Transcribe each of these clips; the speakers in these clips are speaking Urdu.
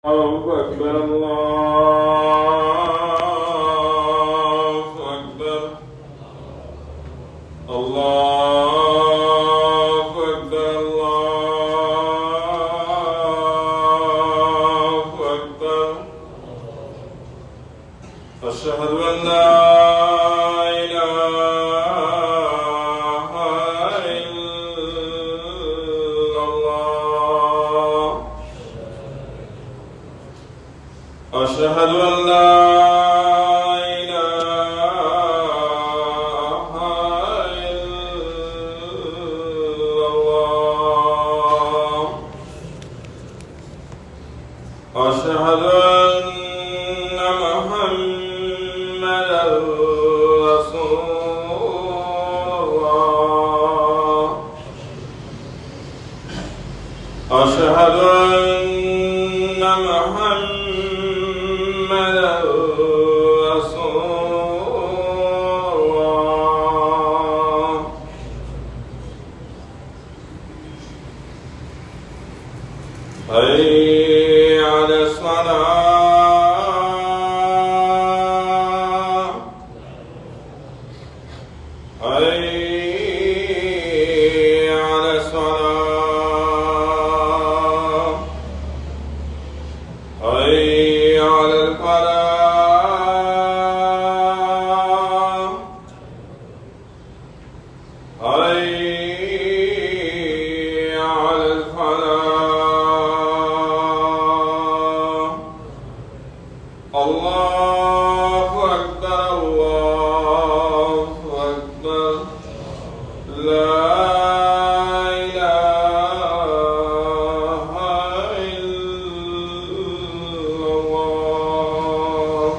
الله أكبر الله أكبر الله أكبر الله أكبر أشهد أن لا إله إلا الله أشهد أن لا إله إلا الله أشهد أن محمدا رسول الله أشهد أن محمدا رسول الله حي على الصلاة حي على الصلاة حي على الفلاح حي على الفلاح الله أكبر الله أكبر لا إله إلا الله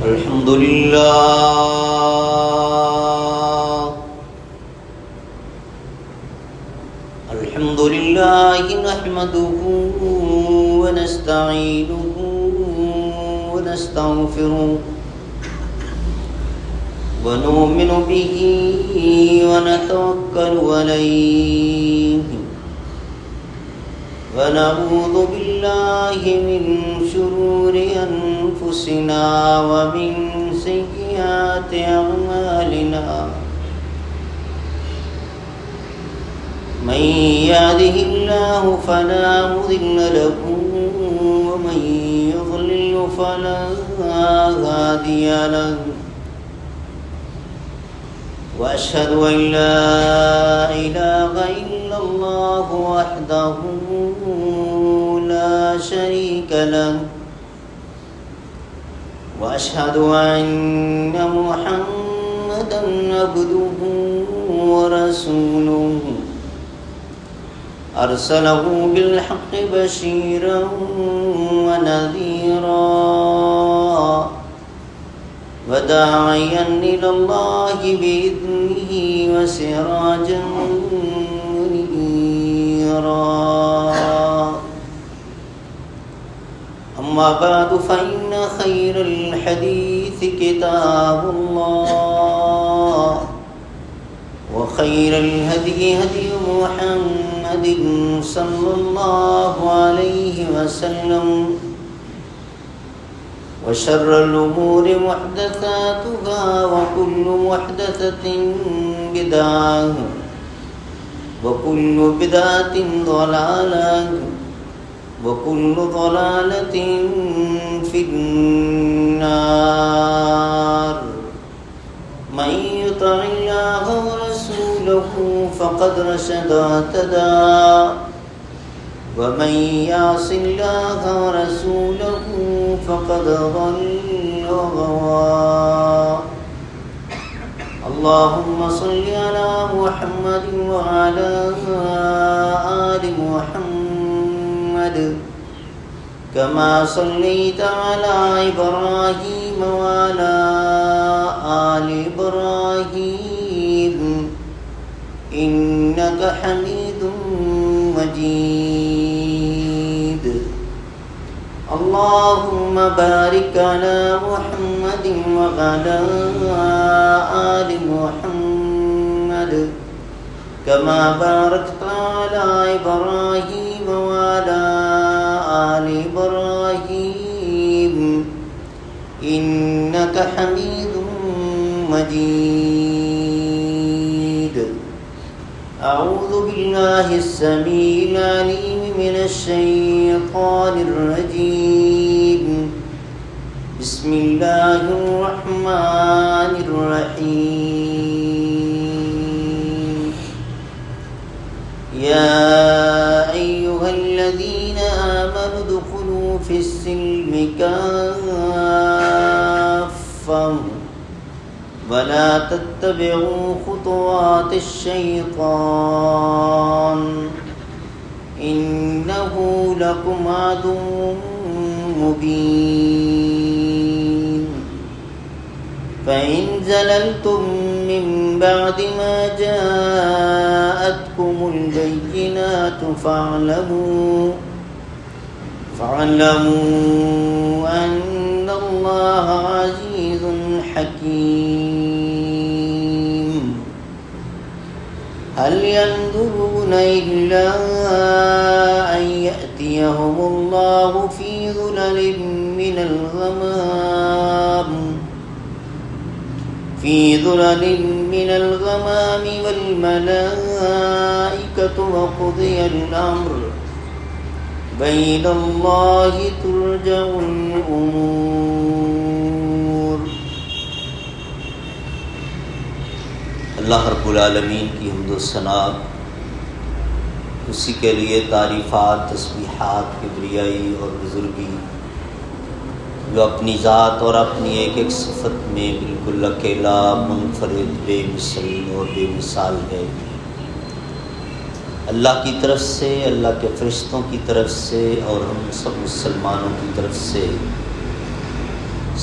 الحمد لله الحمد لله نحمده ونستعينه ونستغفره ونؤمن به ونتوكل عليه ونعوذ بالله من شرور أنفسنا ومن سيئات أعمالنا من يهده الله فلا مضل له ومن يضلل فلا هادي له وأشهد أن لا إله إلا الله وحده لا شريك له وأشهد أن محمدا عبده ورسوله أرسله بالحق بشيرا ونذيرا وداعيا إلى الله بإذنه وسراجا منيرا أما بعد فإن خير الحديث كتاب الله وخير الهدي هدي محمد صلى الله عليه وسلم وشر الأمور محدثاتها وكل محدثة بدعة وكل بدعة ضلالة وكل ضلالة في النار من يطع الله ورسوله فقد رشد واهتدى ومن يعص الله ورسوله فقد ضل وغوى اللهم صل على محمد وعلى آل محمد محمد كما صليت على إبراهيم وعلى آل إبراهيم إنك حميد مجيد اللهم بارك على محمد وعلى آل محمد كما باركت على إبراهيم وعلى آل إبراهيم إنك حميد مجيد أعوذ بالله السميع العليم من الشيطان الرجيم بسم الله الرحمن الرحيم يا أيها الذين آمنوا ادخلوا في السلم كافة ولا تتبعوا خطوات الشيطان إنه لكم عدو مبين فإن زللتم من بعد ما جاءتكم البينات فاعلموا أن الله عزيز حكيم هل ينظرون إلا أن يأتيهم الله في ظلل من الغمام والملائكة وقضي الأمر بين الله ترجع الأمور. اللہ رب العالمین کی حمد و ثنا، اسی کے لیے تعریفات، تسبیحات، کبریائی اور بزرگی، جو اپنی ذات اور اپنی ایک ایک صفت میں بالکل اکیلا، منفرد، بے مثل اور بے مثال ہے. اللہ کی طرف سے، اللہ کے فرشتوں کی طرف سے اور ہم سب مسلمانوں کی طرف سے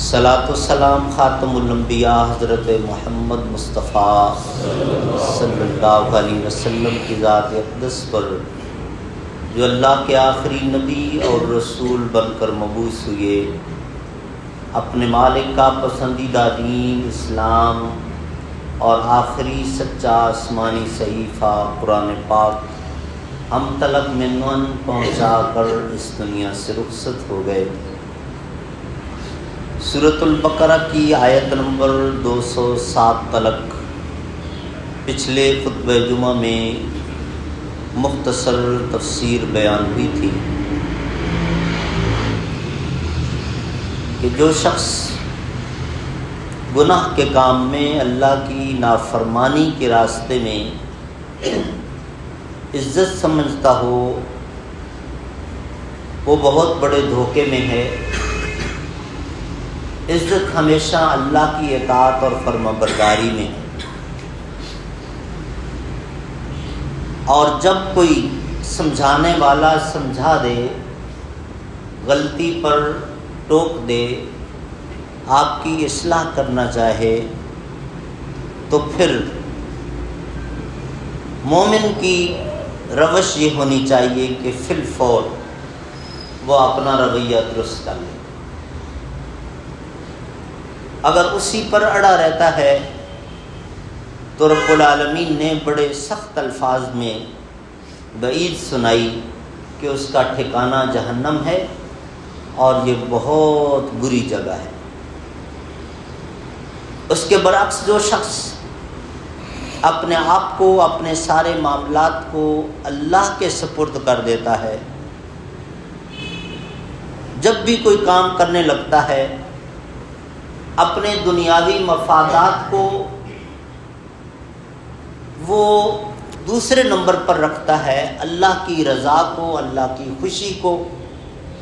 صلاۃ و سلام خاتم الانبیاء حضرت محمد مصطفیٰ صلی اللہ علیہ وسلم کی ذات اقدس پر، جو اللہ کے آخری نبی اور رسول بن کر مبعوث ہوئے، اپنے مالک کا پسندیدہ دین اسلام اور آخری سچا آسمانی صحیفہ قرآن پاک ہم تلک منون پہنچا کر اس دنیا سے رخصت ہو گئے. سورۃ البقرہ کی آیت نمبر 207 تلک پچھلے خطبہ جمعہ میں مختصر تفسیر بیان ہوئی تھی کہ جو شخص گناہ کے کام میں، اللہ کی نافرمانی کے راستے میں عزت سمجھتا ہو، وہ بہت بڑے دھوکے میں ہے. عزت ہمیشہ اللہ کی اطاعت اور فرمانبرداری میں ہے، اور جب کوئی سمجھانے والا سمجھا دے، غلطی پر ٹوک دے، آپ کی اصلاح کرنا چاہے، تو پھر مومن کی روش یہ ہونی چاہیے کہ فی الفور وہ اپنا رویہ درست کر لے. اگر اسی پر اڑا رہتا ہے تو رب العالمین نے بڑے سخت الفاظ میں وعید سنائی کہ اس کا ٹھکانہ جہنم ہے اور یہ بہت بری جگہ ہے. اس کے برعکس جو شخص اپنے آپ کو، اپنے سارے معاملات کو اللہ کے سپرد کر دیتا ہے، جب بھی کوئی کام کرنے لگتا ہے اپنے دنیاوی مفادات کو وہ دوسرے نمبر پر رکھتا ہے، اللہ کی رضا کو، اللہ کی خوشی کو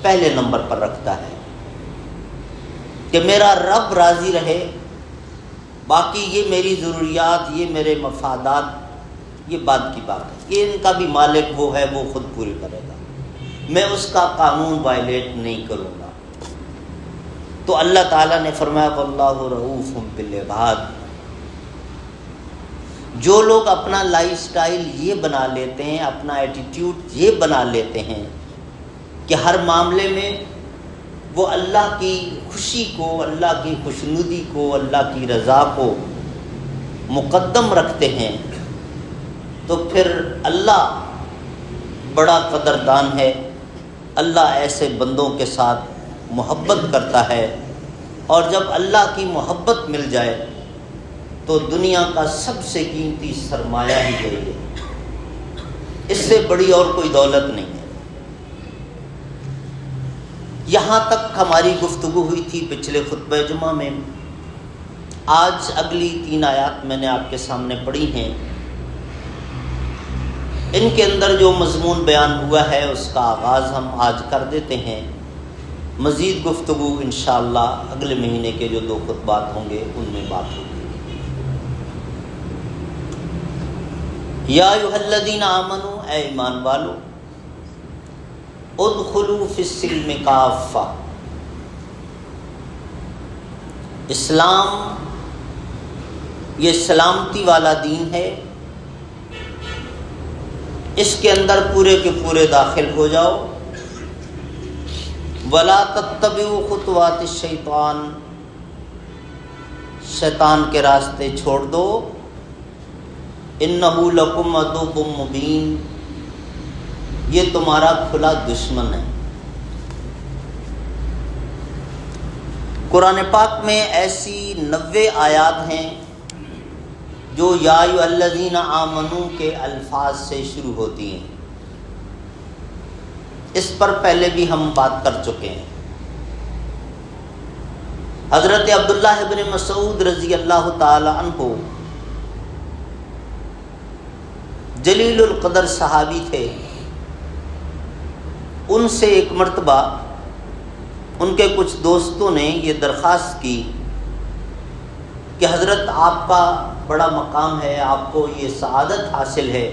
پہلے نمبر پر رکھتا ہے کہ میرا رب راضی رہے، باقی یہ میری ضروریات، یہ میرے مفادات، یہ بعد کی بات ہے، یہ ان کا بھی مالک وہ ہے، وہ خود پوری کرے گا. میں اس کا قانون وائلیٹ نہیں کروں گا۔ تو اللہ تعالیٰ نے فرمایا واللہ رؤوف بالعباد۔ جو لوگ اپنا لائف سٹائل یہ بنا لیتے ہیں، اپنا ایٹیٹیوڈ یہ بنا لیتے ہیں کہ ہر معاملے میں وہ اللہ کی خوشی کو، اللہ کی خوشنودی کو، اللہ کی رضا کو مقدم رکھتے ہیں، تو پھر اللہ بڑا قدردان ہے۔ اللہ ایسے بندوں کے ساتھ محبت کرتا ہے، اور جب اللہ کی محبت مل جائے تو دنیا کا سب سے قیمتی سرمایہ ہی یہی ہے، اس سے بڑی اور کوئی دولت نہیں ہے۔ یہاں تک ہماری گفتگو ہوئی تھی پچھلے خطبہ جمعہ میں۔ آج اگلی 3 آیات میں نے آپ کے سامنے پڑھی ہیں، ان کے اندر جو مضمون بیان ہوا ہے اس کا آغاز ہم آج کر دیتے ہیں۔ مزید گفتگو انشاءاللہ اگلے مہینے کے جو 2 خطبات ہوں گے ان میں بات ہوگی۔ یا ایھا الذین آمنوا، اے ایمان والو، ادخلوا فی السلم کافہ، اسلام یہ سلامتی والا دین ہے، اس کے اندر پورے کے پورے داخل ہو جاؤ۔ ولا تتبعوا خطوات الشیطان، شیطان کے راستے چھوڑ دو۔ انہ لکم عدو مبین، یہ تمہارا کھلا دشمن ہے۔ قرآن پاک میں ایسی 90 آیات ہیں جو یا ایھا الذین آمنوا کے الفاظ سے شروع ہوتی ہیں۔ اس پر پہلے بھی ہم بات کر چکے ہیں۔ حضرت عبداللہ ابن مسعود رضی اللہ تعالی عنہ جلیل القدر صحابی تھے۔ ان سے ایک مرتبہ ان کے کچھ دوستوں نے یہ درخواست کی کہ حضرت آپ کا بڑا مقام ہے، آپ کو یہ سعادت حاصل ہے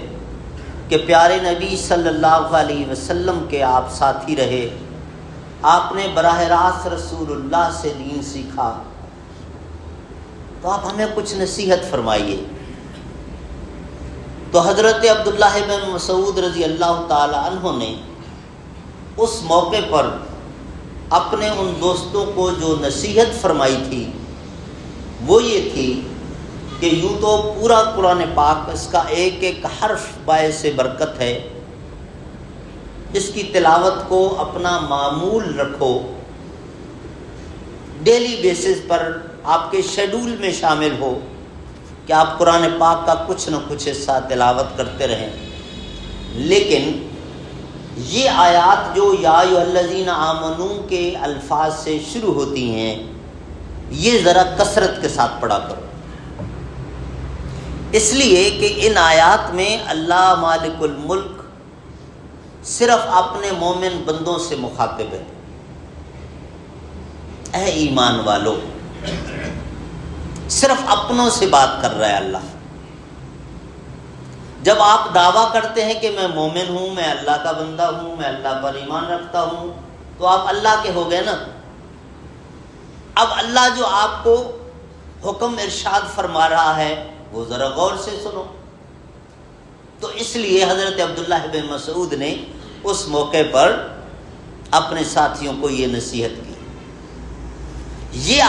کہ پیارے نبی صلی اللہ علیہ وسلم کے آپ ساتھی رہے، آپ نے براہ راست رسول اللہ سے دین سیکھا، تو آپ ہمیں کچھ نصیحت فرمائیے۔ تو حضرت عبداللہ بن مسعود رضی اللہ تعالی عنہ نے اس موقع پر اپنے ان دوستوں کو جو نصیحت فرمائی تھی وہ یہ تھی کہ یوں تو پورا قرآن پاک اس کا ایک ایک حرف باعث برکت ہے، اس کی تلاوت کو اپنا معمول رکھو، ڈیلی بیسس پر آپ کے شیڈول میں شامل ہو کہ آپ قرآن پاک کا کچھ نہ کچھ حصہ تلاوت کرتے رہیں۔ لیکن یہ آیات جو یا ایھا الذین آمنوا کے الفاظ سے شروع ہوتی ہیں، یہ ذرا کثرت کے ساتھ پڑھا کرو، اس لیے کہ ان آیات میں اللہ مالک الملک صرف اپنے مومن بندوں سے مخاطب ہے۔ اے ایمان والو، صرف اپنوں سے بات کر رہا ہے اللہ۔ جب آپ دعویٰ کرتے ہیں کہ میں مومن ہوں، میں اللہ کا بندہ ہوں، میں اللہ پر ایمان رکھتا ہوں، تو آپ اللہ کے ہو گئے نا۔ اب اللہ جو آپ کو حکم ارشاد فرما رہا ہے وہ ذرا غور سے سنو۔ تو اس لیے حضرت عبداللہ بن مسعود نے اس موقع پر اپنے ساتھیوں کو یہ نصیحت کی۔ یہ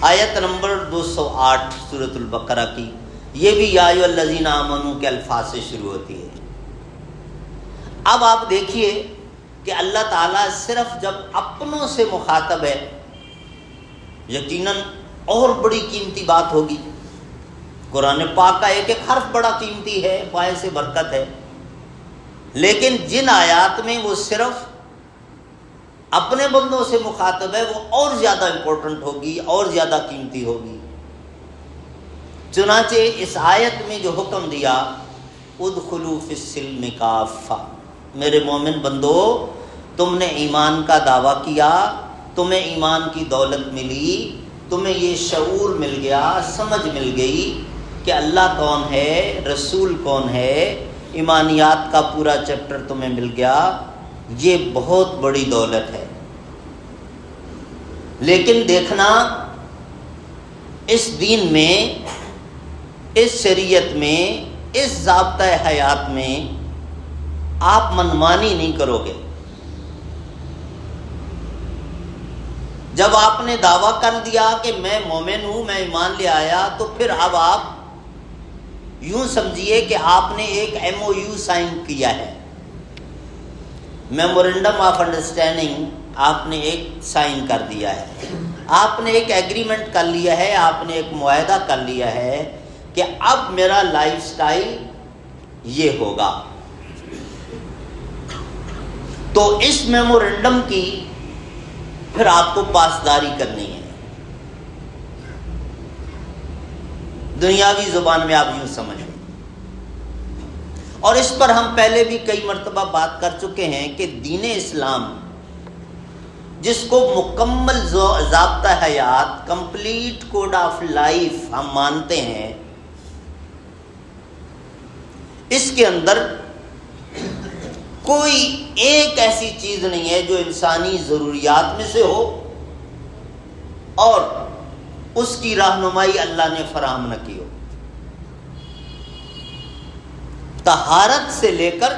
آیت نمبر 208 سورۃ البقرہ کی، یہ بھی یا ایھا الذین آمنوا کے الفاظ سے شروع ہوتی ہے۔ اب آپ دیکھیے کہ اللہ تعالیٰ صرف جب اپنوں سے مخاطب ہے، یقیناً اور بڑی قیمتی بات ہوگی۔ قرآن پاک کا ایک ایک حرف بڑا قیمتی ہے، باعث برکت ہے، لیکن جن آیات میں وہ صرف اپنے بندوں سے مخاطب ہے وہ اور زیادہ امپورٹنٹ ہوگی، اور زیادہ قیمتی ہوگی۔ چنانچہ اس آیت میں جو حکم دیا ادخلوا فی السلم کافہ، میرے مومن بندو، تم نے ایمان کا دعویٰ کیا، تمہیں ایمان کی دولت ملی، تمہیں یہ شعور مل گیا، سمجھ مل گئی کہ اللہ کون ہے، رسول کون ہے، ایمانیات کا پورا چیپٹر تمہیں مل گیا، یہ بہت بڑی دولت ہے، لیکن دیکھنا اس دین میں، اس شریعت میں، اس ضابطۂ حیات میں آپ منمانی نہیں کرو گے۔ جب آپ نے دعویٰ کر دیا کہ میں مومن ہوں، میں ایمان لے آیا، تو پھر اب آپ یوں سمجھیے کہ آپ نے ایک MOU سائن کیا ہے، میمورنڈم آف انڈرسٹینڈنگ آپ نے ایک سائن کر دیا ہے، آپ نے ایک ایگریمنٹ کر لیا ہے، آپ نے ایک معاہدہ کر لیا ہے کہ اب میرا لائف سٹائل یہ ہوگا۔ تو اس میمورنڈم کی پھر آپ کو پاسداری کرنی ہے۔ دنیاوی زبان میں آپ یوں سمجھیں، اور اس پر ہم پہلے بھی کئی مرتبہ بات کر چکے ہیں کہ دین اسلام جس کو مکمل ضابطہ حیات، کمپلیٹ کوڈ آف لائف ہم مانتے ہیں، اس کے اندر کوئی ایک ایسی چیز نہیں ہے جو انسانی ضروریات میں سے ہو اور اس کی رہنمائی اللہ نے فراہم نہ کی ہو۔ طہارت سے لے کر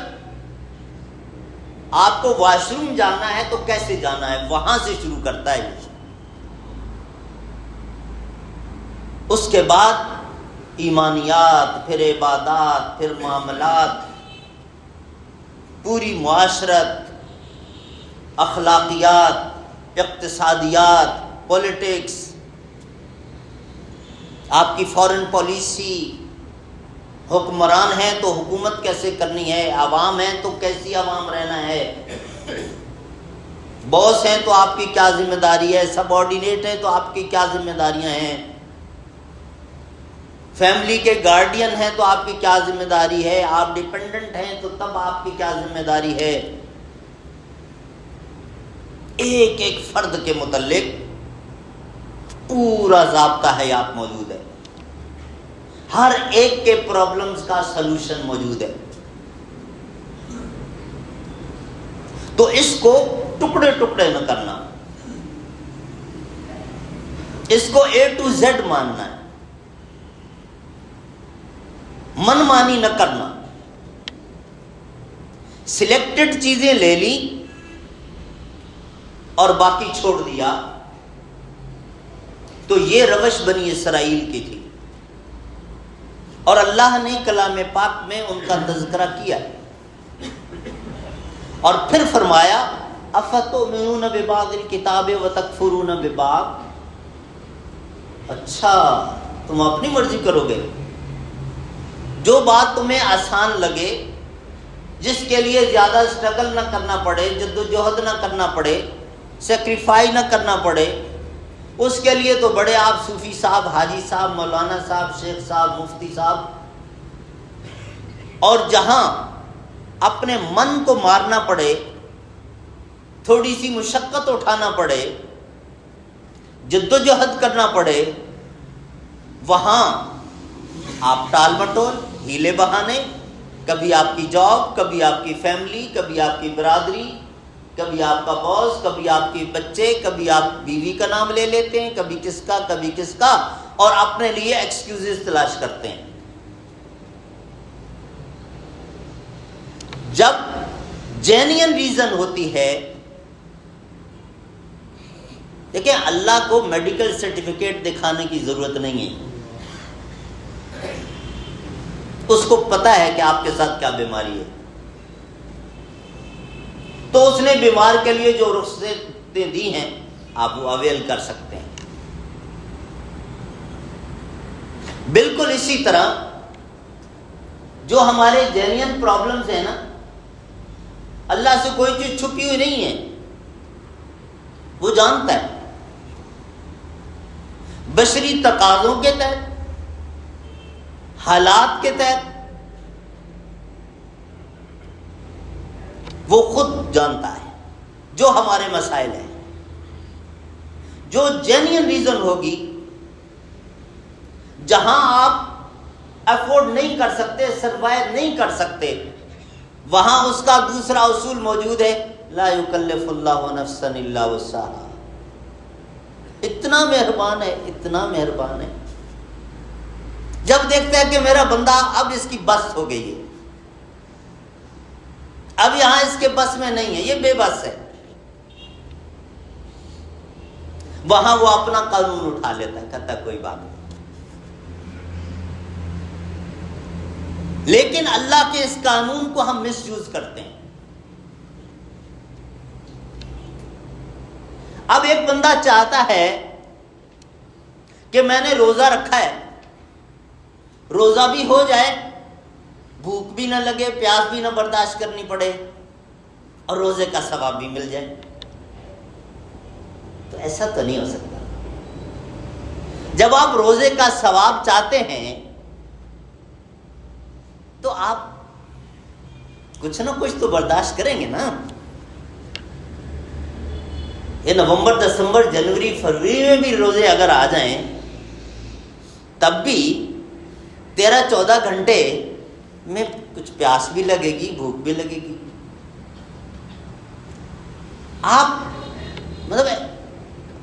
آپ کو واش روم جانا ہے تو کیسے جانا ہے، وہاں سے شروع کرتا ہے۔ اس کے بعد ایمانیات، پھر عبادات، پھر معاملات، پوری معاشرت، اخلاقیات، اقتصادیات، پولیٹکس، آپ کی فارن پالیسی، حکمران ہیں تو حکومت کیسے کرنی ہے، عوام ہیں تو کیسی عوام رہنا ہے، باس ہیں تو آپ کی کیا ذمہ داری ہے، سب آرڈینیٹ ہیں تو آپ کی کیا ذمہ داریاں ہیں، فیملی کے گارڈین ہیں تو آپ کی کیا ذمہ داری ہے، آپ ڈیپینڈنٹ ہیں تو تب آپ کی کیا ذمہ داری ہے۔ ایک ایک فرد کے متعلق پورا ضابطہ حیات موجود ہے، ہر ایک کے پرابلمز کا سلوشن موجود ہے۔ تو اس کو ٹکڑے ٹکڑے نہ کرنا، اس کو A to Z ماننا ہے، من مانی نہ کرنا۔ سلیکٹڈ چیزیں لے لی اور باقی چھوڑ دیا، تو یہ روش بنی اسرائیل کی تھی، اور اللہ نے کلام پاک میں ان کا تذکرہ کیا، اور پھر فرمایا افتؤمنون ببعض الکتاب وتکفرون ببعض، اچھا تم اپنی مرضی کرو گے، جو بات تمہیں آسان لگے، جس کے لیے زیادہ اسٹرگل نہ کرنا پڑے، جدوجہد نہ کرنا پڑے، سیکریفائی نہ کرنا پڑے، اس کے لیے تو بڑے آپ صوفی صاحب، حاجی صاحب، مولانا صاحب، شیخ صاحب، مفتی صاحب، اور جہاں اپنے من کو مارنا پڑے، تھوڑی سی مشقت اٹھانا پڑے، جدوجہد کرنا پڑے، وہاں آپ ٹال مٹول، ہیلے بہانے، کبھی آپ کی جاب، کبھی آپ کی فیملی، کبھی آپ کی برادری، کبھی آپ کا باس، کبھی آپ کے بچے، کبھی آپ بیوی کا نام لے لیتے ہیں، کبھی کس کا، اور اپنے لیے ایکسکیوزز تلاش کرتے ہیں۔ جب جینین ریزن ہوتی ہے، دیکھیں اللہ کو میڈیکل سرٹیفکیٹ دکھانے کی ضرورت نہیں ہے، اس کو پتا ہے کہ آپ کے ساتھ کیا بیماری ہے، تو اس نے بیمار کے لیے جو رخصتیں دی ہیں آپ وہ اویل کر سکتے ہیں۔ بالکل اسی طرح جو ہمارے جینین پرابلمز ہیں نا، اللہ سے کوئی چیز چھپی ہوئی نہیں ہے، وہ جانتا ہے۔ بشری تقاضوں کے تحت، حالات کے تحت وہ خود جانتا ہے جو ہمارے مسائل ہیں۔ جو جینین ریزن ہوگی، جہاں آپ افورڈ نہیں کر سکتے، سروائیو نہیں کر سکتے، وہاں اس کا دوسرا اصول موجود ہے، لا یکلف اللہ نفسا الا وسعہا۔ اتنا مہربان ہے، اتنا مہربان ہے، جب دیکھتا ہے کہ میرا بندہ اب اس کی بس ہو گئی ہے، اب یہاں اس کے بس میں نہیں ہے، یہ بے بس ہے، وہاں وہ اپنا قانون اٹھا لیتا ہے، کہتا ہے کوئی بات نہیں۔ لیکن اللہ کے اس قانون کو ہم مس یوز کرتے ہیں۔ اب ایک بندہ چاہتا ہے کہ میں نے روزہ رکھا ہے، روزہ بھی ہو جائے، بھوک بھی نہ لگے، پیاس بھی نہ برداشت کرنی پڑے، اور روزے کا ثواب بھی مل جائے، تو ایسا تو نہیں ہو سکتا۔ جب آپ روزے کا ثواب چاہتے ہیں تو آپ کچھ نہ کچھ تو برداشت کریں گے نا۔ یہ نومبر، دسمبر، جنوری، فروری میں بھی روزے اگر آ جائیں تب بھی 13-14 گھنٹے میں کچھ پیاس بھی لگے گی، بھوک بھی لگے گی۔ آپ مطلب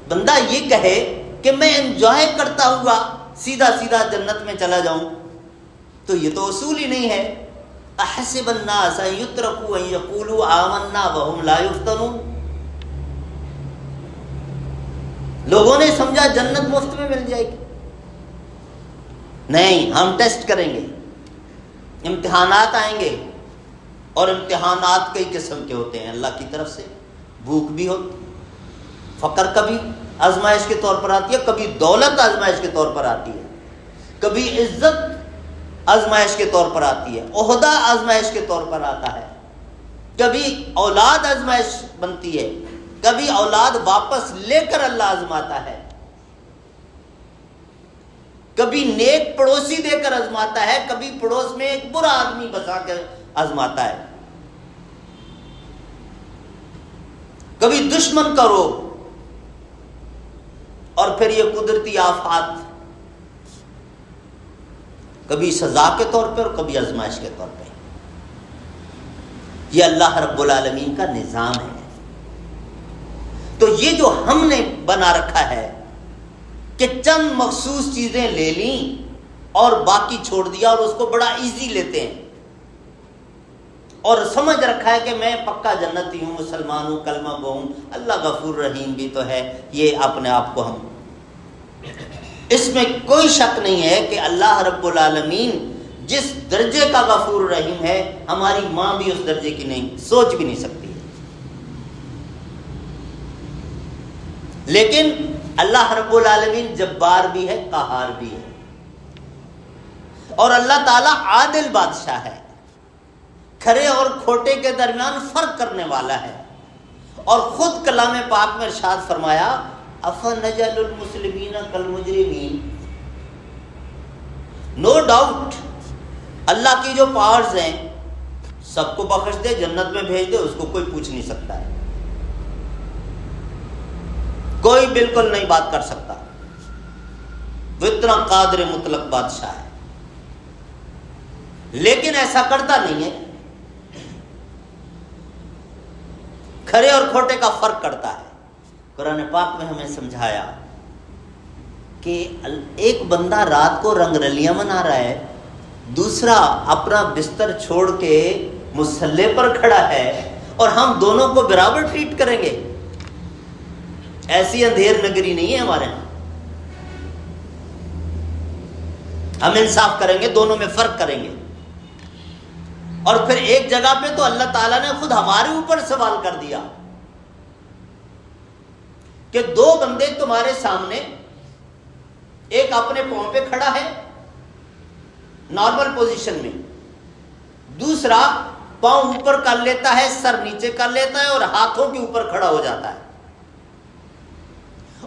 بندہ یہ کہے کہ میں انجوائے کرتا ہوا سیدھا سیدھا جنت میں چلا جاؤں، تو یہ تو اصول ہی نہیں ہے۔ احسب الناس ان یترکوا ان یقولوا آمنا وهم لا یفتنون۔ لوگوں نے سمجھا جنت مفت میں مل جائے گی، نہیں، ہم ٹیسٹ کریں گے، امتحانات آئیں گے، اور امتحانات کئی قسم کے ہوتے ہیں اللہ کی طرف سے۔ بھوک بھی ہوتی، فقر کبھی آزمائش کے طور پر آتی ہے، کبھی دولت آزمائش کے طور پر آتی ہے، کبھی عزت آزمائش کے طور پر آتی ہے، عہدہ آزمائش کے طور پر آتا ہے، کبھی اولاد آزمائش بنتی ہے، کبھی اولاد واپس لے کر اللہ آزماتا ہے، کبھی نیک پڑوسی دے کر آزماتا ہے، کبھی پڑوس میں ایک برا آدمی بسا کر آزماتا ہے، کبھی دشمن کا روب، اور پھر یہ قدرتی آفات، کبھی سزا کے طور پر اور کبھی آزمائش کے طور پر۔ یہ اللہ رب العالمین کا نظام ہے۔ تو یہ جو ہم نے بنا رکھا ہے کہ چند مخصوص چیزیں لے لیں اور باقی چھوڑ دیا، اور اس کو بڑا ایزی لیتے ہیں، اور سمجھ رکھا ہے کہ میں پکا جنتی ہوں، مسلمان ہوں، کلمہ گو ہوں، اللہ غفور رحیم بھی تو ہے، یہ اپنے آپ کو ہم، اس میں کوئی شک نہیں ہے کہ اللہ رب العالمین جس درجے کا غفور رحیم ہے، ہماری ماں بھی اس درجے کی نہیں، سوچ بھی نہیں سکتی ہے۔ لیکن اللہ رب العالمین جبار بھی ہے، قہار بھی ہے، اور اللہ تعالیٰ عادل بادشاہ ہے، کھرے اور کھوٹے کے درمیان فرق کرنے والا ہے، اور خود کلام پاک میں ارشاد فرمایا افنجعل المسلمین کالمجرمین۔ نو ڈاؤٹ اللہ کی جو پاورز ہیں، سب کو بخش دے، جنت میں بھیج دے، اس کو کوئی پوچھ نہیں سکتا ہے، کوئی بالکل نہیں بات کر سکتا، وہ اتنا قادر مطلق بادشاہ ہے، لیکن ایسا کرتا نہیں ہے، کھرے اور کھوٹے کا فرق کرتا ہے۔ قرآن پاک میں ہمیں سمجھایا کہ ایک بندہ رات کو رنگ رلیاں منا رہا ہے، دوسرا اپنا بستر چھوڑ کے مصلے پر کھڑا ہے، اور ہم دونوں کو برابر ٹریٹ کریں گے؟ ایسی اندھیر نگری نہیں ہے ہمارے ہاں، ہم انصاف کریں گے، دونوں میں فرق کریں گے۔ اور پھر ایک جگہ پہ تو اللہ تعالیٰ نے خود ہمارے اوپر سوال کر دیا کہ دو بندے تمہارے سامنے، ایک اپنے پاؤں پہ کھڑا ہے نارمل پوزیشن میں، دوسرا پاؤں اوپر کر لیتا ہے، سر نیچے کر لیتا ہے، اور ہاتھوں کے اوپر کھڑا ہو جاتا ہے،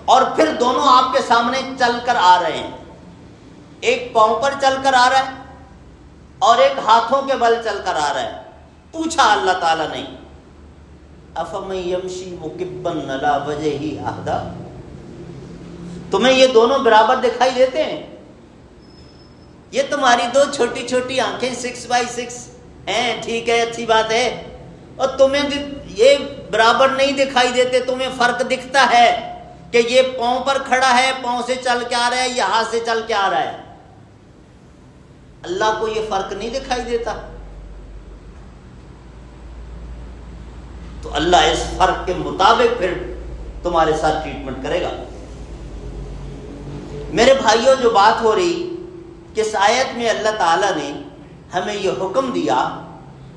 اور پھر دونوں آپ کے سامنے چل کر آ رہے ہیں، ایک پاؤں پر چل کر آ رہا ہے اور ایک ہاتھوں کے بل چل کر آ رہا ہے۔ پوچھا اللہ تعالیٰ نے افمن یمشی مکبا علی وجہہ اہدی، تمہیں یہ دونوں برابر دکھائی دیتے ہیں؟ یہ تمہاری دو چھوٹی چھوٹی آنکھیں 6x6 ٹھیک ہے، اچھی بات ہے، اور تمہیں یہ برابر نہیں دکھائی دیتے، تمہیں فرق دکھتا ہے کہ یہ پاؤں پر کھڑا ہے، پاؤں سے چل کے آ رہا ہے، یہ ہاتھ سے چل کے آ رہا ہے۔ اللہ کو یہ فرق نہیں دکھائی دیتا، تو اللہ اس فرق کے مطابق پھر تمہارے ساتھ ٹریٹمنٹ کرے گا۔ میرے بھائیوں، جو بات ہو رہی کہ اس آیت میں اللہ تعالیٰ نے ہمیں یہ حکم دیا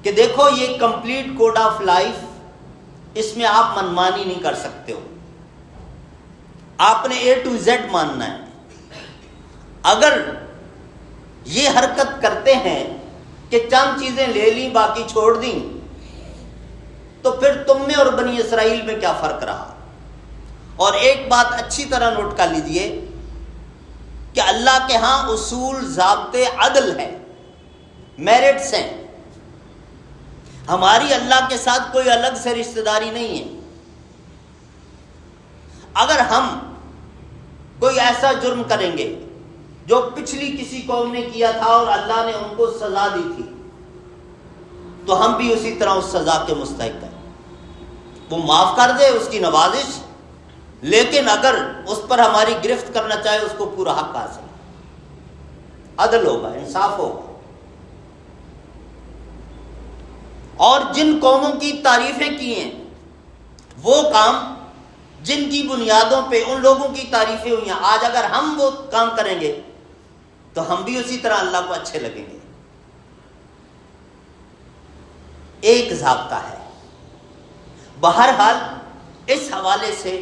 کہ دیکھو یہ کمپلیٹ کوڈ آف لائف، اس میں آپ منمانی نہیں کر سکتے ہو، آپ نے A to Z ماننا ہے۔ اگر یہ حرکت کرتے ہیں کہ چند چیزیں لے لیں باقی چھوڑ دیں، تو پھر تم میں اور بنی اسرائیل میں کیا فرق رہا؟ اور ایک بات اچھی طرح نوٹ کر لیجئے کہ اللہ کے ہاں اصول، ضابطے، عدل ہے، میرٹس ہیں۔ ہماری اللہ کے ساتھ کوئی الگ سے رشتہ داری نہیں ہے۔ اگر ہم کوئی ایسا جرم کریں گے جو پچھلی کسی قوم نے کیا تھا اور اللہ نے ان کو سزا دی تھی، تو ہم بھی اسی طرح اس سزا کے مستحق ہیں۔ وہ معاف کر دے، اس کی نوازش، لیکن اگر اس پر ہماری گرفت کرنا چاہے، اس کو پورا حق حاصل، عدل ہوگا، انصاف ہوگا۔ اور جن قوموں کی تعریفیں کی ہیں، وہ کام جن کی بنیادوں پہ ان لوگوں کی تعریفیں ہوئی ہیں، آج اگر ہم وہ کام کریں گے تو ہم بھی اسی طرح اللہ کو اچھے لگیں گے۔ ایک ضابطہ ہے۔ بہرحال اس حوالے سے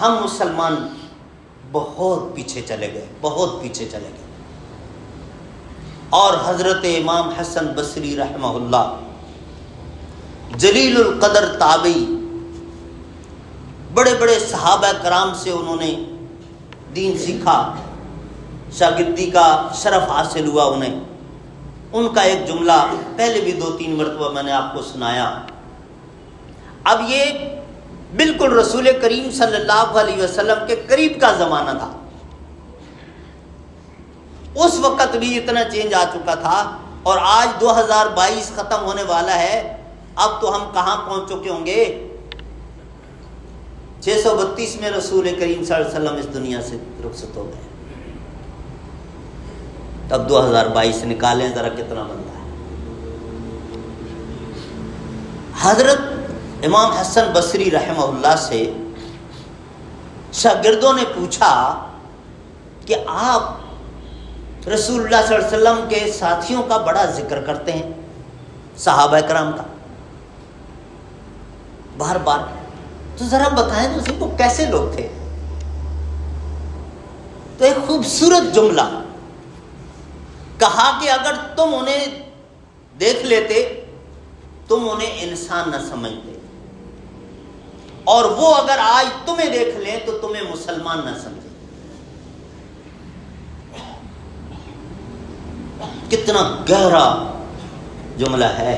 ہم مسلمان بہت پیچھے چلے گئے، بہت پیچھے چلے گئے۔ اور حضرت امام حسن بصری رحمہ اللہ، جلیل القدر تابعی، بڑے بڑے صحابہ کرام سے انہوں نے دین سیکھا، شاگردی کا شرف حاصل ہوا انہیں۔ ان کا ایک جملہ پہلے بھی 2-3 مرتبہ میں نے آپ کو سنایا۔ اب یہ بالکل رسول کریم صلی اللہ علیہ وسلم کے قریب کا زمانہ تھا، اس وقت بھی اتنا چینج آ چکا تھا، اور آج 2022 ختم ہونے والا ہے، اب تو ہم کہاں پہنچ چکے ہوں گے؟ 632 میں رسول کریم صلی اللہ علیہ وسلم اس دنیا سے رخصت ہو گئے۔ تب 2022 نکالیں ذرا کتنا بنتا ہے۔ حضرت امام حسن بصری رحمہ اللہ سے شاگردوں نے پوچھا کہ آپ رسول اللہ صلی اللہ علیہ وسلم کے ساتھیوں کا بڑا ذکر کرتے ہیں، صحابہ کرام کا بار بار، تو ذرا بتائیں تو صحیح وہ کیسے لوگ تھے؟ تو ایک خوبصورت جملہ کہا کہ اگر تم انہیں دیکھ لیتے تم انہیں انسان نہ سمجھتے، اور وہ اگر آج تمہیں دیکھ لیں تو تمہیں مسلمان نہ سمجھیں۔ کتنا گہرا جملہ ہے۔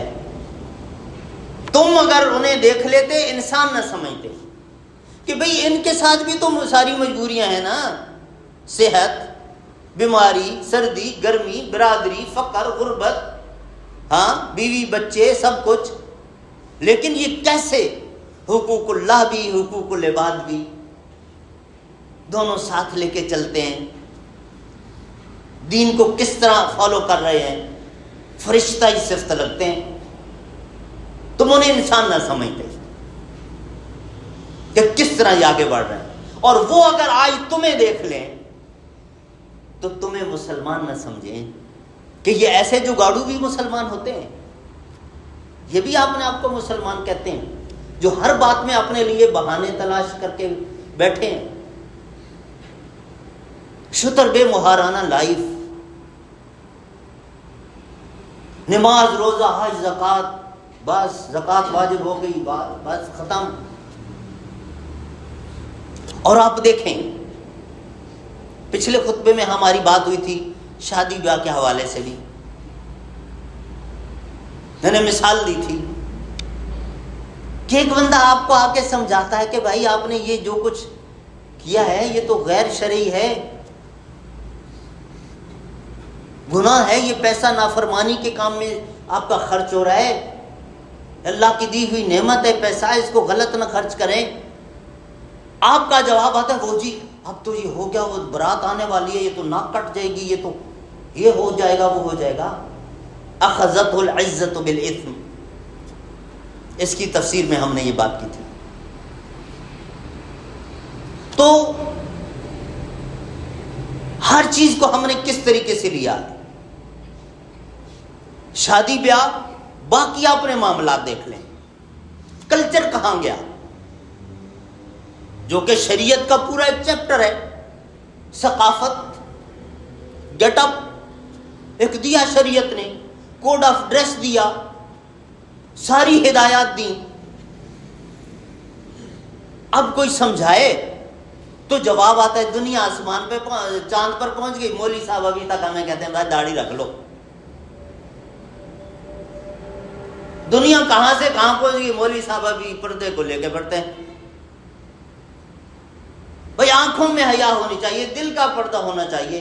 تم اگر انہیں دیکھ لیتے انسان نہ سمجھتے، کہ بھئی ان کے ساتھ بھی تو ساری مجبوریاں ہیں نا، صحت، بیماری، سردی، گرمی، برادری، فقر، غربت، ہاں بیوی بچے سب کچھ، لیکن یہ کیسے حقوق اللہ بھی حقوق العباد بھی دونوں ساتھ لے کے چلتے ہیں، دین کو کس طرح فالو کر رہے ہیں، فرشتہ ہی صفت لگتے ہیں، تم انہیں انسان نہ سمجھتے کہ کس طرح یہ آگے بڑھ رہے ہیں، اور وہ اگر آج تمہیں دیکھ لیں تو تمہیں مسلمان نہ سمجھیں، کہ یہ ایسے جگاڑو بھی مسلمان ہوتے ہیں، یہ بھی آپ نے آپ کو مسلمان کہتے ہیں، جو ہر بات میں اپنے لیے بہانے تلاش کر کے بیٹھے ہیں۔ شتر بے مہارانہ لائف، نماز، روزہ، حج، زکوٰۃ، بس زکوٰۃ واجب ہو گئی، بس ختم۔ اور آپ دیکھیں پچھلے خطبے میں ہماری بات ہوئی تھی شادی بیاہ کے حوالے سے بھی، میں نے مثال دی تھی کہ ایک بندہ آپ کو آ کے سمجھاتا ہے کہ بھائی آپ نے یہ جو کچھ کیا ہے یہ تو غیر شرعی ہے، گناہ ہے، یہ پیسہ نافرمانی کے کام میں آپ کا خرچ ہو رہا ہے، اللہ کی دی ہوئی نعمت ہے پیسہ، اس کو غلط نہ خرچ کریں۔ آپ کا جواب آتا ہے وہ جی اب تو یہ ہو گیا، وہ برات آنے والی ہے، یہ تو ناک کٹ جائے گی، یہ تو یہ ہو جائے گا، وہ ہو جائے گا۔ اخذتہ العزۃ بالاثم، اس کی تفسیر میں ہم نے یہ بات کی تھی۔ تو ہر چیز کو ہم نے کس طریقے سے لیا، شادی بیاہ، باقی اپنے معاملات دیکھ لیں، کلچر کہاں گیا، جو کہ شریعت کا پورا ایک چیپٹر ہے۔ ثقافت، گیٹ اپ ایک دیا شریعت نے، کوڈ آف ڈریس دیا، ساری ہدایات دیں۔ اب کوئی سمجھائے تو جواب آتا ہے دنیا آسمان پہ چاند پر پہنچ گئی، مولوی صاحب ابھی تک ہمیں کہتے ہیں بھائی داڑھی رکھ لو۔ دنیا کہاں سے کہاں پہنچ گئی، مولوی صاحب ابھی پردے کو لے کے بڑھتے ہیں۔ بھائی آنکھوں میں حیا ہونی چاہیے، دل کا پردہ ہونا چاہیے،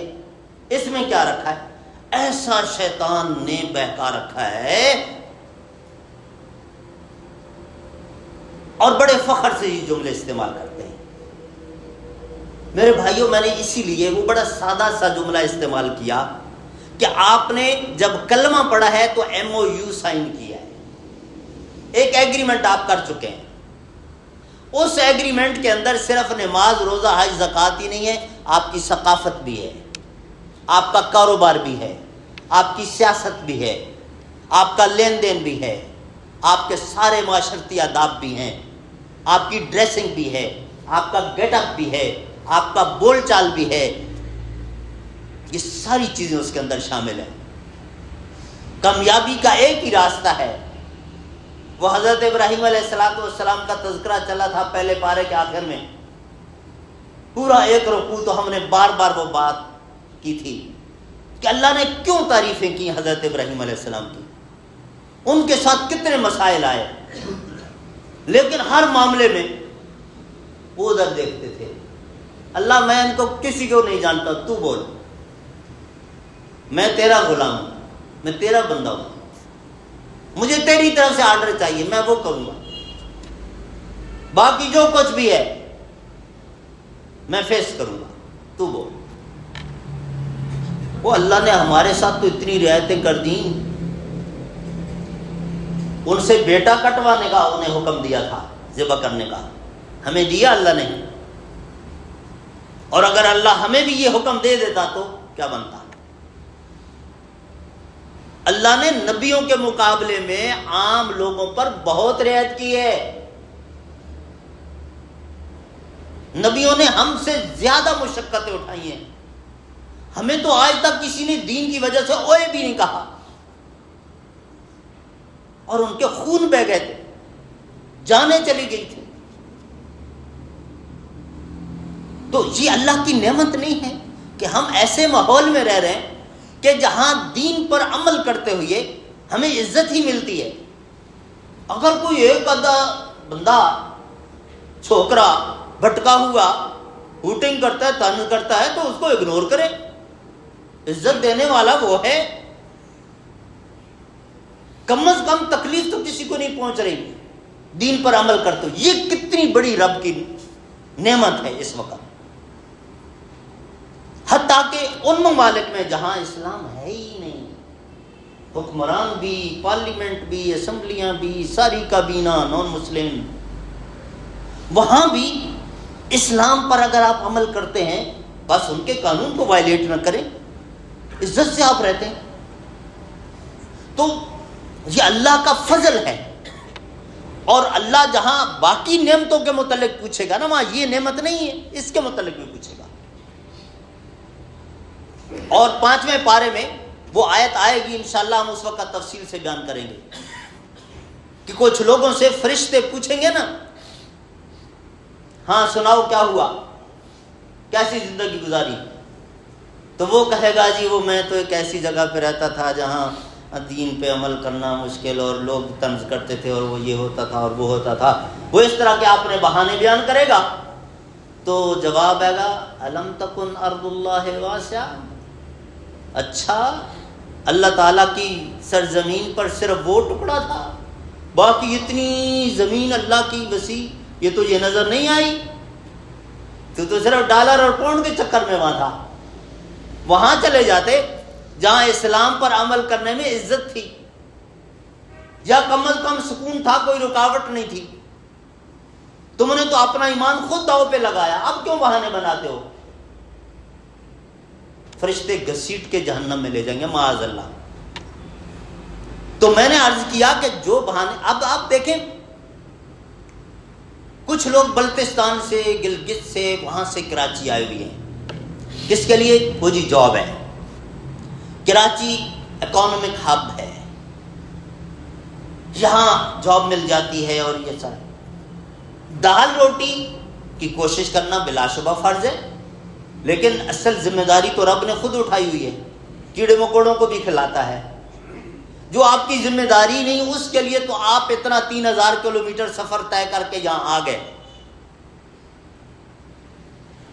اس میں کیا رکھا ہے؟ ایسا شیطان نے بہکا رکھا ہے، اور بڑے فخر سے یہ جملے استعمال کرتے ہیں۔ میرے بھائیوں، میں نے اسی لیے وہ بڑا سادہ سا جملہ استعمال کیا کہ آپ نے جب کلمہ پڑھا ہے تو MOU سائن کیا ہے، ایک ایگریمنٹ آپ کر چکے ہیں۔ اس ایگریمنٹ کے اندر صرف نماز، روزہ، حج، زکوٰۃ ہی نہیں ہے، آپ کی ثقافت بھی ہے، آپ کا کاروبار بھی ہے، آپ کی سیاست بھی ہے، آپ کا لین دین بھی ہے، آپ کے سارے معاشرتی آداب بھی ہیں، آپ کی ڈریسنگ بھی ہے، آپ کا گیٹ اپ بھی ہے، آپ کا بول چال بھی ہے، یہ ساری چیزیں اس کے اندر شامل ہیں۔ کامیابی کا ایک ہی راستہ ہے، وہ حضرت ابراہیم علیہ السلام کا تذکرہ چلا تھا پہلے پارے کے آخر میں، پورا ایک رکوع تو ہم نے بار بار وہ بات کی تھی کہ اللہ نے کیوں تعریفیں کی حضرت ابراہیم علیہ السلام کی، ان کے ساتھ کتنے مسائل آئے، لیکن ہر معاملے میں وہ ادھر دیکھتے تھے، اللہ میں ان کو کسی کو نہیں جانتا، تو بول، میں تیرا غلام ہوں، میں تیرا بندہ ہوں، مجھے تیری طرف سے آرڈر چاہیے، میں وہ کروں گا، باقی جو کچھ بھی ہے میں فیس کروں گا، تو بول۔ وہ اللہ نے ہمارے ساتھ تو اتنی رعایتیں کر دیں، ان سے بیٹا کٹوانے کا انہیں حکم دیا تھا، ذبح کرنے کا، ہمیں دیا اللہ نے، اور اگر اللہ ہمیں بھی یہ حکم دے دیتا تو کیا بنتا۔ اللہ نے نبیوں کے مقابلے میں عام لوگوں پر بہت رعایت کی ہے، نبیوں نے ہم سے زیادہ مشقتیں اٹھائی ہیں، ہمیں تو آج تک کسی نے دین کی وجہ سے اوئے بھی نہیں کہا، اور ان کے خون بہہ گئے تھے، جانیں چلی گئی تھی۔ تو یہ اللہ کی نعمت نہیں ہے کہ ہم ایسے ماحول میں رہ رہے ہیں کہ جہاں دین پر عمل کرتے ہوئے ہمیں عزت ہی ملتی ہے۔ اگر کوئی ایک آدھا بندہ چھوکرا بھٹکا ہوا ہوٹنگ کرتا ہے، طنز کرتا ہے، تو اس کو اگنور کرے، عزت دینے والا وہ ہے، کم از کم تکلیف تو کسی کو نہیں پہنچ رہی دین پر عمل کرتے ہوئے۔ یہ کتنی بڑی رب کی نعمت ہے اس وقت، حتیٰ کہ ان ممالک میں جہاں اسلام ہے ہی نہیں، حکمران بھی، پارلیمنٹ بھی، اسمبلیاں بھی، ساری کابینہ نان مسلم، وہاں بھی اسلام پر اگر آپ عمل کرتے ہیں، بس ان کے قانون کو وائلیٹ نہ کریں، عزت سے آپ رہتے ہیں، تو یہ اللہ کا فضل ہے۔ اور اللہ جہاں باقی نعمتوں کے متعلق پوچھے گا نا، وہاں یہ نعمت نہیں ہے، اس کے متعلق بھی پوچھے گا۔ اور 5ویں پارے میں وہ آیت آئے گی، انشاءاللہ ہم اس وقت تفصیل سے بیان کریں گے، کہ کچھ لوگوں سے فرشتے پوچھیں گے نا، ہاں سناؤ کیا ہوا، کیسی زندگی گزاری، تو وہ کہے گا جی وہ میں تو ایک ایسی جگہ پہ رہتا تھا جہاں دین پہ عمل کرنا مشکل، اور لوگ طنز کرتے تھے، اور وہ یہ ہوتا تھا اور وہ ہوتا تھا، وہ اس طرح کے آپ نے بہانے بیان کرے گا، تو جواب آئے گا الم تکن ارض اللہ واسعہ، اچھا اللہ تعالیٰ کی سرزمین پر صرف وہ ٹکڑا تھا، باقی اتنی زمین اللہ کی وسیع یہ تو یہ نظر نہیں آئی؟ تو صرف ڈالر اور پاؤنڈ کے چکر میں وہاں تھا۔ وہاں چلے جاتے جہاں اسلام پر عمل کرنے میں عزت تھی، یا کم از کم سکون تھا، کوئی رکاوٹ نہیں تھی۔ تم نے تو اپنا ایمان خود داؤ پہ لگایا، اب کیوں بہانے بناتے ہو؟ فرشتے گھسیٹ کے جہنم میں لے جائیں گے معاذ اللہ۔ تو میں نے عرض کیا کہ جو بہانے، اب آپ دیکھیں کچھ لوگ بلتستان سے، گلگت سے، وہاں سے کراچی آئے ہوئے ہیں، کس کے لیے؟ وہ جی جاب ہے، کراچی اکانومک ہب ہے، یہاں جاب مل جاتی ہے، اور یہ سارا دال روٹی کی کوشش کرنا بلا شبہ فرض ہے، لیکن اصل ذمہ داری تو رب نے خود اٹھائی ہوئی ہے، کیڑے مکوڑوں کو بھی کھلاتا ہے۔ جو آپ کی ذمہ داری نہیں، اس کے لیے تو آپ اتنا 3000 کلومیٹر سفر طے کر کے یہاں آ گئے،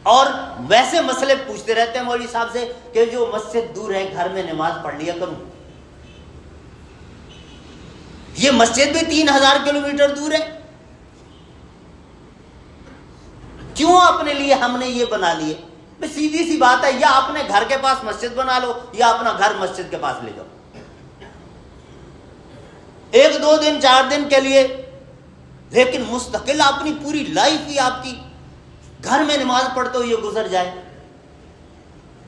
اور ویسے مسئلے پوچھتے رہتے ہیں مولوی صاحب سے کہ جو مسجد دور ہے گھر میں نماز پڑھ لیا کروں۔ یہ مسجد بھی 3000 کلومیٹر دور ہے، کیوں اپنے لیے ہم نے یہ بنا لیے؟ سیدھی سی بات ہے، یا اپنے گھر کے پاس مسجد بنا لو، یا اپنا گھر مسجد کے پاس لے جاؤ، 1-2 دن 4 دن کے لیے، لیکن مستقل اپنی پوری لائف ہی آپ کی گھر میں نماز پڑھتے ہوئے گزر جائے۔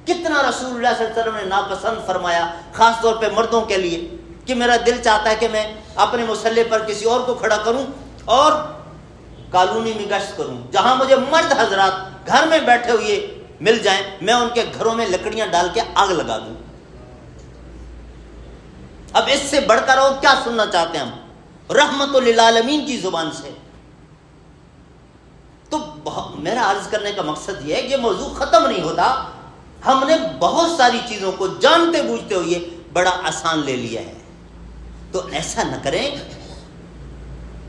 کتنا رسول اللہ صلی اللہ علیہ وسلم نے ناپسند فرمایا، خاص طور پہ مردوں کے لیے، کہ میرا دل چاہتا ہے کہ میں اپنے مصلی پر کسی اور کو کھڑا کروں اور کالونی میں گشت کروں، جہاں مجھے مرد حضرات گھر میں بیٹھے ہوئے مل جائیں، میں ان کے گھروں میں لکڑیاں ڈال کے آگ لگا دوں۔ اب اس سے بڑھ کر اور کیا سننا چاہتے ہیں ہم رحمت للعالمین کی زبان سے؟ تو میرا عرض کرنے کا مقصد یہ ہے کہ موضوع ختم نہیں ہوتا، ہم نے بہت ساری چیزوں کو جانتے بوجھتے ہوئے بڑا آسان لے لیا ہے۔ تو ایسا نہ کریں،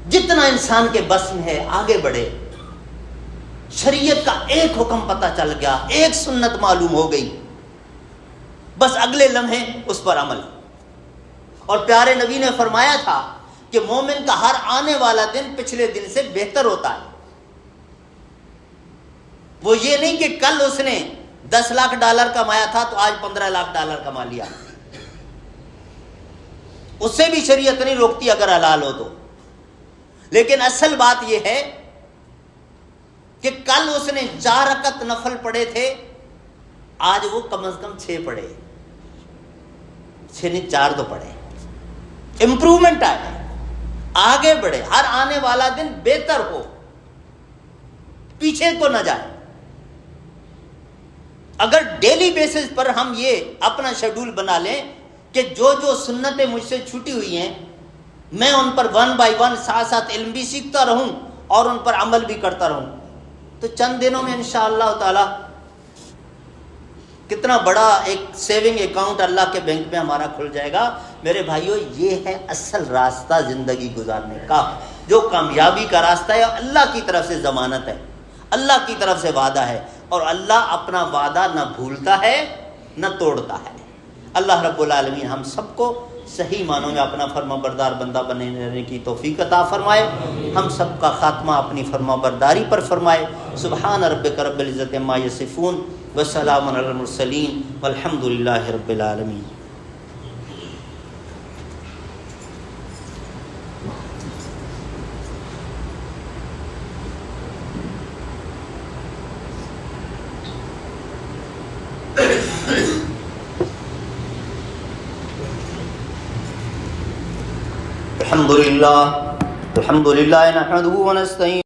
جتنا انسان کے بس میں ہے آگے بڑھے۔ شریعت کا ایک حکم پتہ چل گیا، ایک سنت معلوم ہو گئی، بس اگلے لمحے اس پر عمل۔ اور پیارے نبی نے فرمایا تھا کہ مومن کا ہر آنے والا دن پچھلے دن سے بہتر ہوتا ہے۔ وہ یہ نہیں کہ کل اس نے $10 لاکھ کمایا تھا تو آج $15 لاکھ کما لیا، اس سے بھی شریعت نہیں روکتی اگر حلال ہو تو۔ لیکن اصل بات یہ ہے کہ کل اس نے 4 رکعت نفل پڑھے تھے، آج وہ کم از کم 6 پڑھے، 6 نہیں 4 تو پڑھے، امپروومنٹ آئے، آگے بڑھے، ہر آنے والا دن بہتر ہو، پیچھے کو نہ جائے۔ اگر ڈیلی بیسس پر ہم یہ اپنا شیڈول بنا لیں کہ جو جو سنتیں مجھ سے چھوٹی ہوئی ہیں میں ان پر 1 by 1 ساتھ ساتھ علم بھی سیکھتا رہوں اور ان پر عمل بھی کرتا رہوں، تو چند دنوں میں انشاءاللہ تعالی کتنا بڑا ایک سیونگ اکاؤنٹ اللہ کے بینک میں ہمارا کھل جائے گا۔ میرے بھائیو، یہ ہے اصل راستہ زندگی گزارنے کا، جو کامیابی کا راستہ ہے، اللہ کی طرف سے ضمانت ہے، اللہ کی طرف سے وعدہ ہے، اور اللہ اپنا وعدہ نہ بھولتا ہے نہ توڑتا ہے۔ اللہ رب العالمین ہم سب کو صحیح معنوں میں اپنا فرما بردار بندہ بنے رہنے کی توفیق عطا فرمائے، ہم سب کا خاتمہ اپنی فرما برداری پر فرمائے۔ سبحان ربک رب العزت عما یصفون وسلام علی المرسلین والحمد للہ رب العالمین۔ الحمد للہ نحمده ونستعین